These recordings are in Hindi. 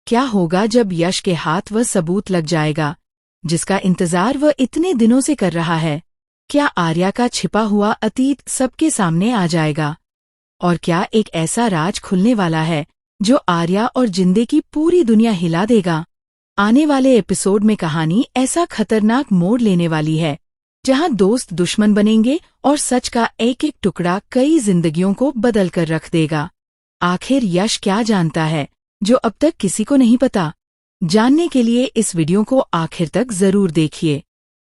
क्या होगा जब यश के हाथ वह सबूत लग जाएगा जिसका इंतजार वह इतने दिनों से कर रहा है? क्या आर्या का छिपा हुआ अतीत सबके सामने आ जाएगा? और क्या एक ऐसा राज खुलने वाला है जो आर्या और जिंदे की पूरी दुनिया हिला देगा? आने वाले एपिसोड में कहानी ऐसा खतरनाक मोड़ लेने वाली है जहां दोस्त दुश्मन बनेंगे और सच का एक एक टुकड़ा कई जिंदगियों को बदल कर रख देगा। आखिर यश क्या जानता है जो अब तक किसी को नहीं पता? जानने के लिए इस वीडियो को आखिर तक जरूर देखिए।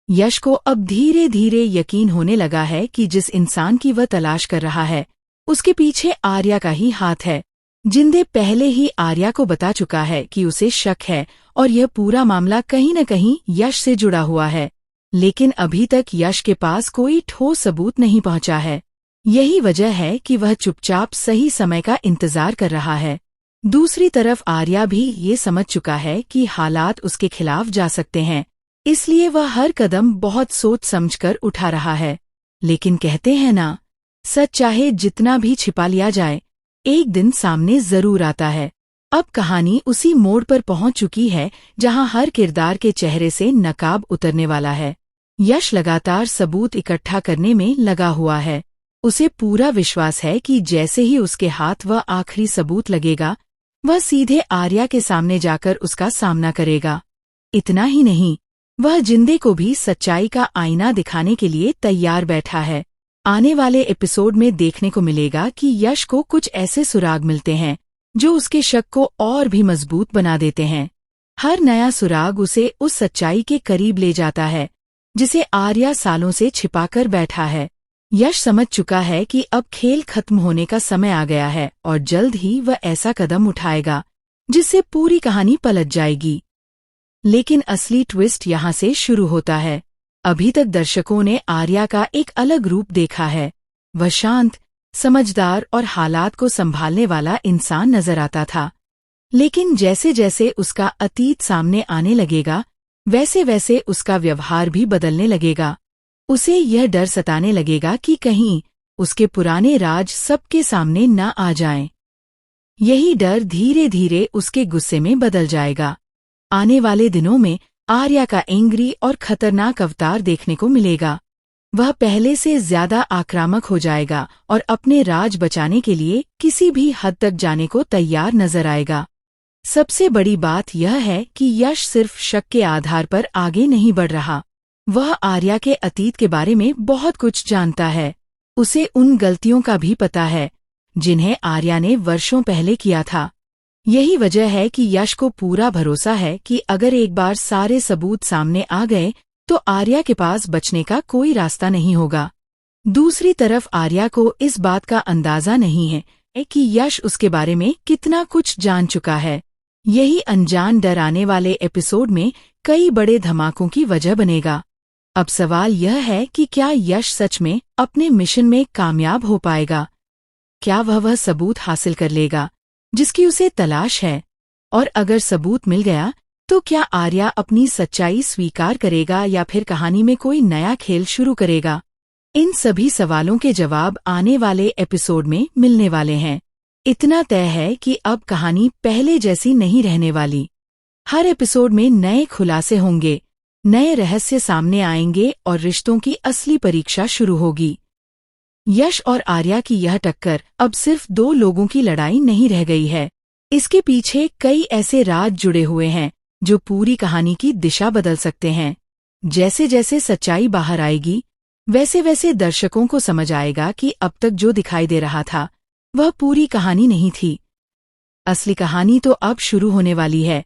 यश को अब धीरे धीरे यकीन होने लगा है कि जिस इंसान की वह तलाश कर रहा है उसके पीछे आर्या का ही हाथ है। जिंदे पहले ही आर्या को बता चुका है कि उसे शक है और यह पूरा मामला कहीं न कहीं यश से जुड़ा हुआ है, लेकिन अभी तक यश के पास कोई ठोस सबूत नहीं पहुंचा है। यही वजह है कि वह चुपचाप सही समय का इंतजार कर रहा है। दूसरी तरफ आर्या भी ये समझ चुका है कि हालात उसके खिलाफ जा सकते हैं, इसलिए वह हर कदम बहुत सोच समझकर उठा रहा है। लेकिन कहते हैं ना, सच चाहे जितना भी छिपा लिया जाए एक दिन सामने जरूर आता है। अब कहानी उसी मोड़ पर पहुंच चुकी है जहां हर किरदार के चेहरे से नकाब उतरने वाला है। यश लगातार सबूत इकट्ठा करने में लगा हुआ है। उसे पूरा विश्वास है कि जैसे ही उसके हाथ वह आखिरी सबूत लगेगा वह सीधे आर्या के सामने जाकर उसका सामना करेगा। इतना ही नहीं, वह जिंदे को भी सच्चाई का आईना दिखाने के लिए तैयार बैठा है। आने वाले एपिसोड में देखने को मिलेगा कि यश को कुछ ऐसे सुराग मिलते हैं जो उसके शक को और भी मजबूत बना देते हैं। हर नया सुराग उसे उस सच्चाई के करीब ले जाता है जिसे आर्या सालों से छिपाकर बैठा है। यश समझ चुका है कि अब खेल खत्म होने का समय आ गया है और जल्द ही वह ऐसा कदम उठाएगा जिससे पूरी कहानी पलट जाएगी। लेकिन असली ट्विस्ट यहाँ से शुरू होता है। अभी तक दर्शकों ने आर्या का एक अलग रूप देखा है। वह शांत, समझदार और हालात को संभालने वाला इंसान नजर आता था, लेकिन जैसे जैसे उसका अतीत सामने आने लगेगा वैसे वैसे उसका व्यवहार भी बदलने लगेगा। उसे यह डर सताने लगेगा कि कहीं उसके पुराने राज सबके सामने न आ जाएं। यही डर धीरे धीरे उसके गुस्से में बदल जाएगा। आने वाले दिनों में आर्या का एंग्री और खतरनाक अवतार देखने को मिलेगा। वह पहले से ज्यादा आक्रामक हो जाएगा और अपने राज बचाने के लिए किसी भी हद तक जाने को तैयार नजर आएगा। सबसे बड़ी बात यह है कि यश सिर्फ शक के आधार पर आगे नहीं बढ़ रहा। वह आर्या के अतीत के बारे में बहुत कुछ जानता है। उसे उन गलतियों का भी पता है जिन्हें आर्या ने वर्षों पहले किया था। यही वजह है कि यश को पूरा भरोसा है कि अगर एक बार सारे सबूत सामने आ गए तो आर्या के पास बचने का कोई रास्ता नहीं होगा। दूसरी तरफ आर्या को इस बात का अंदाजा नहीं है कि यश उसके बारे में कितना कुछ जान चुका है। यही अनजान डर आने वाले एपिसोड में कई बड़े धमाकों की वजह बनेगा। अब सवाल यह है कि क्या यश सच में अपने मिशन में कामयाब हो पाएगा? क्या वह सबूत हासिल कर लेगा जिसकी उसे तलाश है? और अगर सबूत मिल गया तो क्या आर्या अपनी सच्चाई स्वीकार करेगा या फिर कहानी में कोई नया खेल शुरू करेगा? इन सभी सवालों के जवाब आने वाले एपिसोड में मिलने वाले हैं। इतना तय है कि अब कहानी पहले जैसी नहीं रहने वाली। हर एपिसोड में नए खुलासे होंगे, नए रहस्य सामने आएंगे और रिश्तों की असली परीक्षा शुरू होगी। यश और आर्या की यह टक्कर अब सिर्फ दो लोगों की लड़ाई नहीं रह गई है। इसके पीछे कई ऐसे राज जुड़े हुए हैं जो पूरी कहानी की दिशा बदल सकते हैं। जैसे जैसे सच्चाई बाहर आएगी वैसे वैसे दर्शकों को समझ आएगा कि अब तक जो दिखाई दे रहा था वह पूरी कहानी नहीं थी। असली कहानी तो अब शुरू होने वाली है,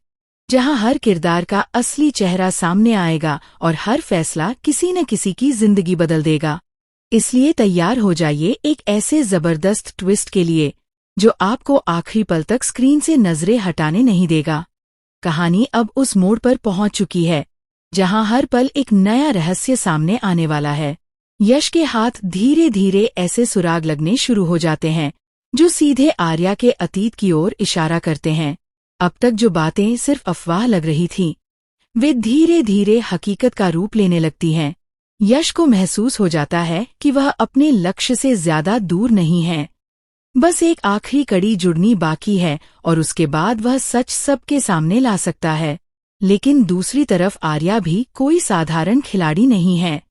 जहां हर किरदार का असली चेहरा सामने आएगा और हर फैसला किसी न किसी की जिंदगी बदल देगा। इसलिए तैयार हो जाइए एक ऐसे जबरदस्त ट्विस्ट के लिए जो आपको आखिरी पल तक स्क्रीन से नजरें हटाने नहीं देगा। कहानी अब उस मोड़ पर पहुंच चुकी है जहां हर पल एक नया रहस्य सामने आने वाला है। यश के हाथ धीरे धीरे ऐसे सुराग लगने शुरू हो जाते हैं जो सीधे आर्या के अतीत की ओर इशारा करते हैं। अब तक जो बातें सिर्फ अफवाह लग रही थीं, वे धीरे धीरे हकीकत का रूप लेने लगती हैं। यश को महसूस हो जाता है कि वह अपने लक्ष्य से ज्यादा दूर नहीं है। बस एक आखिरी कड़ी जुड़नी बाकी है और उसके बाद वह सच सबके सामने ला सकता है। लेकिन दूसरी तरफ आर्या भी कोई साधारण खिलाड़ी नहीं है।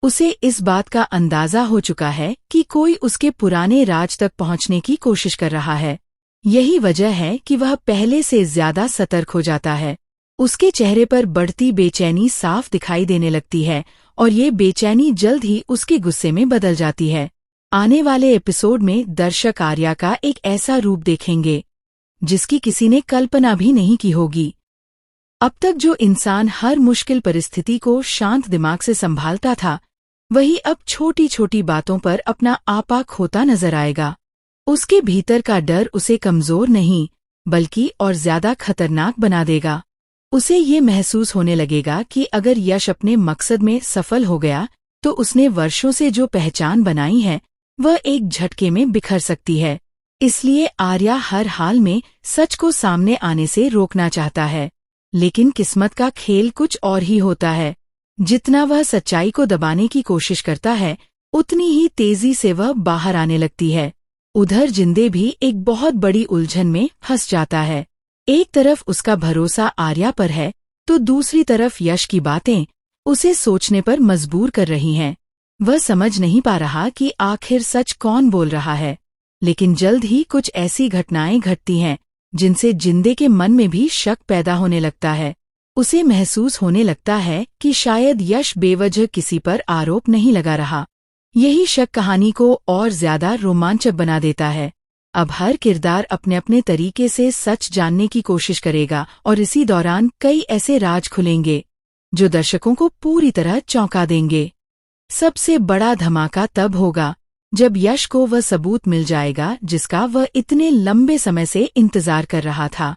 उसे इस बात का अंदाजा हो चुका है कि कोई उसके पुराने राज तक पहुंचने की कोशिश कर रहा है। यही वजह है कि वह पहले से ज्यादा सतर्क हो जाता है। उसके चेहरे पर बढ़ती बेचैनी साफ दिखाई देने लगती है और ये बेचैनी जल्द ही उसके गुस्से में बदल जाती है। आने वाले एपिसोड में दर्शक आर्या का एक ऐसा रूप देखेंगे जिसकी किसी ने कल्पना भी नहीं की होगी। अब तक जो इंसान हर मुश्किल परिस्थिति को शांत दिमाग से संभालता था, वही अब छोटी छोटी बातों पर अपना आपा खोता नजर आएगा। उसके भीतर का डर उसे कमजोर नहीं बल्कि और ज्यादा खतरनाक बना देगा। उसे ये महसूस होने लगेगा कि अगर यश अपने मकसद में सफल हो गया तो उसने वर्षों से जो पहचान बनाई है वह एक झटके में बिखर सकती है। इसलिए आर्या हर हाल में सच को सामने आने से रोकना चाहता है। लेकिन किस्मत का खेल कुछ और ही होता है। जितना वह सच्चाई को दबाने की कोशिश करता है, उतनी ही तेजी से वह बाहर आने लगती है। उधर जिंदे भी एक बहुत बड़ी उलझन में फंस जाता है। एक तरफ उसका भरोसा आर्या पर है तो दूसरी तरफ यश की बातें उसे सोचने पर मजबूर कर रही हैं। वह समझ नहीं पा रहा कि आखिर सच कौन बोल रहा है। लेकिन जल्द ही कुछ ऐसी घटनाएं घटती हैं जिनसे जिंदे के मन में भी शक पैदा होने लगता है। उसे महसूस होने लगता है कि शायद यश बेवजह किसी पर आरोप नहीं लगा रहा। यही शक कहानी को और ज्यादा रोमांचक बना देता है। अब हर किरदार अपने अपने तरीके से सच जानने की कोशिश करेगा और इसी दौरान कई ऐसे राज खुलेंगे जो दर्शकों को पूरी तरह चौंका देंगे। सबसे बड़ा धमाका तब होगा जब यश को वह सबूत मिल जाएगा जिसका वह इतने लंबे समय से इंतजार कर रहा था।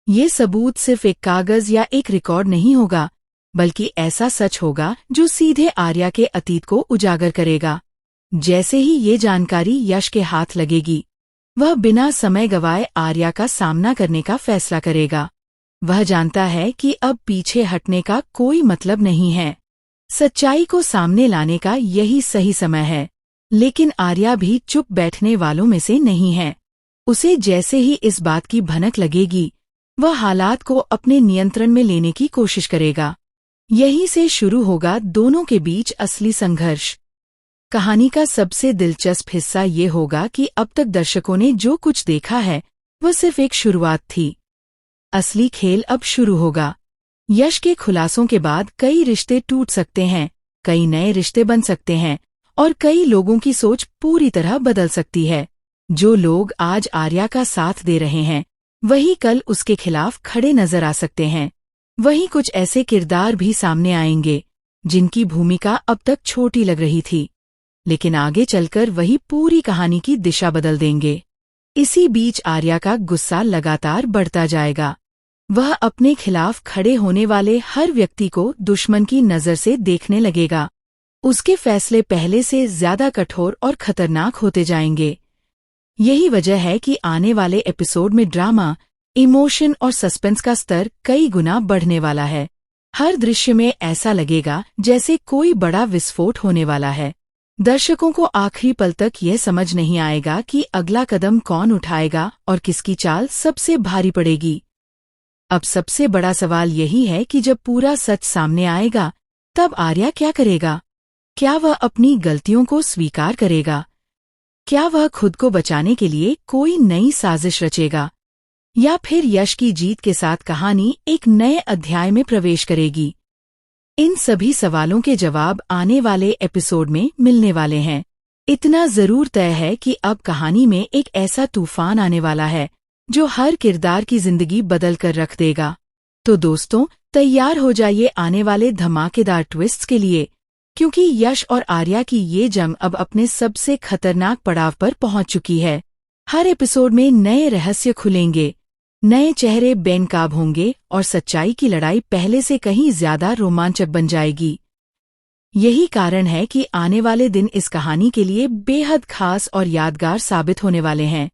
ये सबूत सिर्फ एक कागज या एक रिकॉर्ड नहीं होगा, बल्कि ऐसा सच होगा जो सीधे आर्या के अतीत को उजागर करेगा। जैसे ही ये जानकारी यश के हाथ लगेगी, वह बिना समय गवाए आर्या का सामना करने का फैसला करेगा। वह जानता है कि अब पीछे हटने का कोई मतलब नहीं है। सच्चाई को सामने लाने का यही सही समय है। लेकिन आर्या भी चुप बैठने वालों में से नहीं है। उसे जैसे ही इस बात की भनक लगेगी, वह हालात को अपने नियंत्रण में लेने की कोशिश करेगा। यहीं से शुरू होगा दोनों के बीच असली संघर्ष। कहानी का सबसे दिलचस्प हिस्सा ये होगा कि अब तक दर्शकों ने जो कुछ देखा है वह सिर्फ एक शुरुआत थी। असली खेल अब शुरू होगा। यश के खुलासों के बाद कई रिश्ते टूट सकते हैं, कई नए रिश्ते बन सकते हैं और कई लोगों की सोच पूरी तरह बदल सकती है। जो लोग आज आर्या का साथ दे रहे हैं, वही कल उसके खिलाफ खड़े नजर आ सकते हैं। वहीं कुछ ऐसे किरदार भी सामने आएंगे जिनकी भूमिका अब तक छोटी लग रही थी, लेकिन आगे चलकर वही पूरी कहानी की दिशा बदल देंगे। इसी बीच आर्या का गुस्सा लगातार बढ़ता जाएगा। वह अपने खिलाफ खड़े होने वाले हर व्यक्ति को दुश्मन की नजर से देखने लगेगा। उसके फैसले पहले से ज्यादा कठोर और खतरनाक होते जाएंगे। यही वजह है कि आने वाले एपिसोड में ड्रामा, इमोशन और सस्पेंस का स्तर कई गुना बढ़ने वाला है। हर दृश्य में ऐसा लगेगा जैसे कोई बड़ा विस्फोट होने वाला है। दर्शकों को आखिरी पल तक यह समझ नहीं आएगा कि अगला कदम कौन उठाएगा और किसकी चाल सबसे भारी पड़ेगी। अब सबसे बड़ा सवाल यही है कि जब पूरा सच सामने आएगा, तब आर्या क्या करेगा? क्या वह अपनी गलतियों को स्वीकार करेगा? क्या वह खुद को बचाने के लिए कोई नई साजिश रचेगा? या फिर यश की जीत के साथ कहानी एक नए अध्याय में प्रवेश करेगी? इन सभी सवालों के जवाब आने वाले एपिसोड में मिलने वाले हैं। इतना जरूर तय है कि अब कहानी में एक ऐसा तूफान आने वाला है जो हर किरदार की जिंदगी बदल कर रख देगा। तो दोस्तों, तैयार हो जाइए आने वाले धमाकेदार ट्विस्ट्स के लिए, क्योंकि यश और आर्या की ये जंग अब अपने सबसे खतरनाक पड़ाव पर पहुंच चुकी है। हर एपिसोड में नए रहस्य खुलेंगे, नए चेहरे बेनकाब होंगे और सच्चाई की लड़ाई पहले से कहीं ज्यादा रोमांचक बन जाएगी। यही कारण है कि आने वाले दिन इस कहानी के लिए बेहद खास और यादगार साबित होने वाले हैं।